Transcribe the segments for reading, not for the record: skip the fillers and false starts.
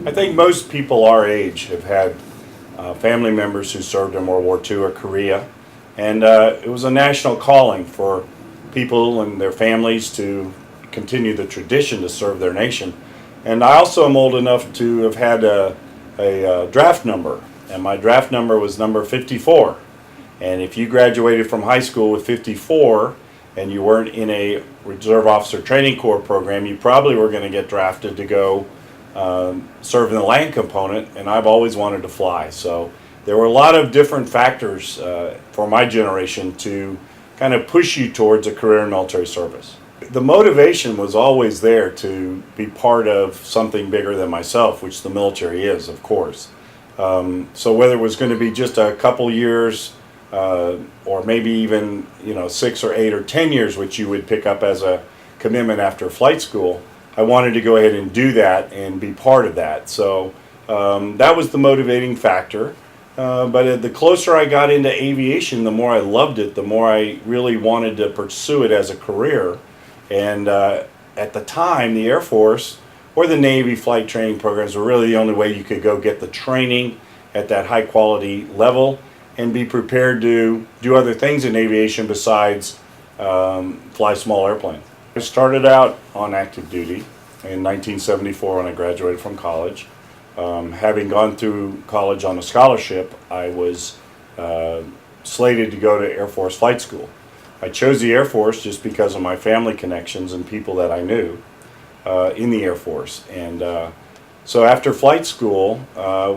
I think most people our age have had family members who served in World War II or Korea, and it was a national calling for people and their families to continue the tradition to serve their nation. And I also am old enough to have had a draft number, and my draft number was number 54. And if you graduated from high school with 54 and you weren't in a Reserve Officer Training Corps program, you probably were going to get drafted to go serve in the land component, and I've always wanted to fly. So there were a lot of different factors for my generation to kind of push you towards a career in military service. The motivation was always there to be part of something bigger than myself, which the military is, of course. So whether it was going to be just a couple years or maybe even 6 or 8 or 10 years, which you would pick up as a commitment after flight school, I wanted to go ahead and do that and be part of that. So that was the motivating factor. But the closer I got into aviation, the more I loved it, the more I really wanted to pursue it as a career. And at the time, the Air Force or the Navy flight training programs were really the only way you could go get the training at that high quality level and be prepared to do other things in aviation besides fly small airplanes. I started out on active duty in 1974 when I graduated from college. Having gone through college on a scholarship, I was slated to go to Air Force flight school. I chose the Air Force just because of my family connections and people that I knew in the Air Force. And so after flight school,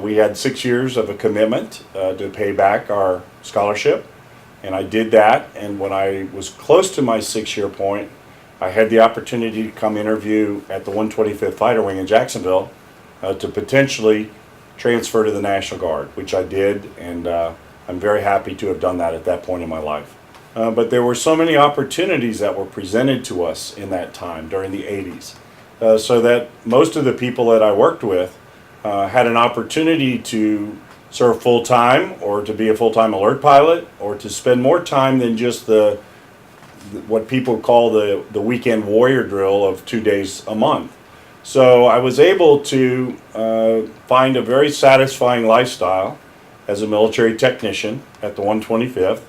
we had 6 years of a commitment to pay back our scholarship. And I did that. And when I was close to my 6-year point, I had the opportunity to come interview at the 125th Fighter Wing in Jacksonville to potentially transfer to the National Guard, which I did, and I'm very happy to have done that at that point in my life. But there were so many opportunities that were presented to us in that time during the 80s, so that most of the people that I worked with had an opportunity to serve full-time or to be a full-time alert pilot or to spend more time than just what people call the weekend warrior drill of 2 days a month. So I was able to find a very satisfying lifestyle as a military technician at the 125th,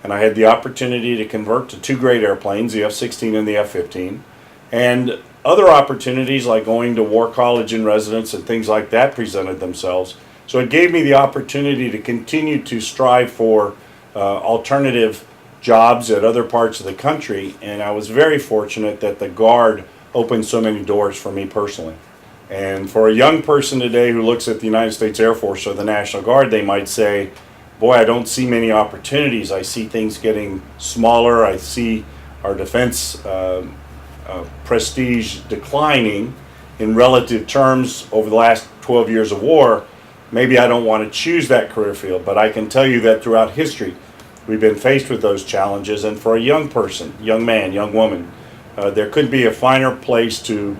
and I had the opportunity to convert to 2 great airplanes, the F-16 and the F-15, and other opportunities like going to War College in residence and things like that presented themselves. So it gave me the opportunity to continue to strive for alternative jobs at other parts of the country, and I was very fortunate that the Guard opened so many doors for me personally. And for a young person today who looks at the United States Air Force or the National Guard, they might say, boy, I don't see many opportunities. I see things getting smaller. I see our defense prestige declining in relative terms over the last 12 years of war. Maybe I don't want to choose that career field, but I can tell you that throughout history, we've been faced with those challenges, and for a young person, young man, young woman, there could be a finer place to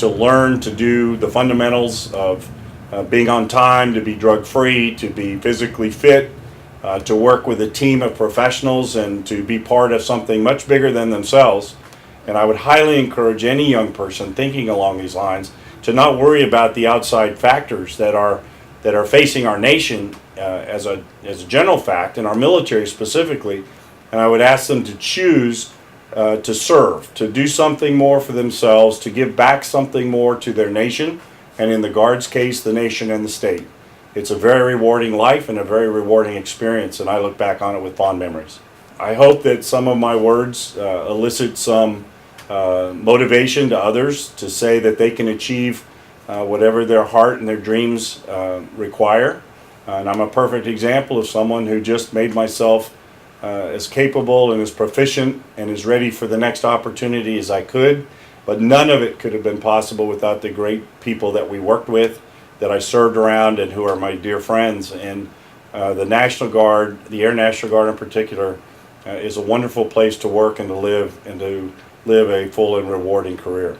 learn to do the fundamentals of being on time, to be drug-free, to be physically fit, to work with a team of professionals, and to be part of something much bigger than themselves. And I would highly encourage any young person thinking along these lines to not worry about the outside factors that are facing our nation as a general fact, and our military specifically. And I would ask them to choose to serve, to do something more for themselves, to give back something more to their nation, and in the Guard's case, the nation and the state. It's a very rewarding life and a very rewarding experience, and I look back on it with fond memories. I hope that some of my words elicit some motivation to others to say that they can achieve whatever their heart and their dreams require. And I'm a perfect example of someone who just made myself as capable and as proficient and as ready for the next opportunity as I could. But none of it could have been possible without the great people that we worked with, that I served around, and who are my dear friends. And the National Guard, the Air National Guard in particular, is a wonderful place to work and to live a full and rewarding career.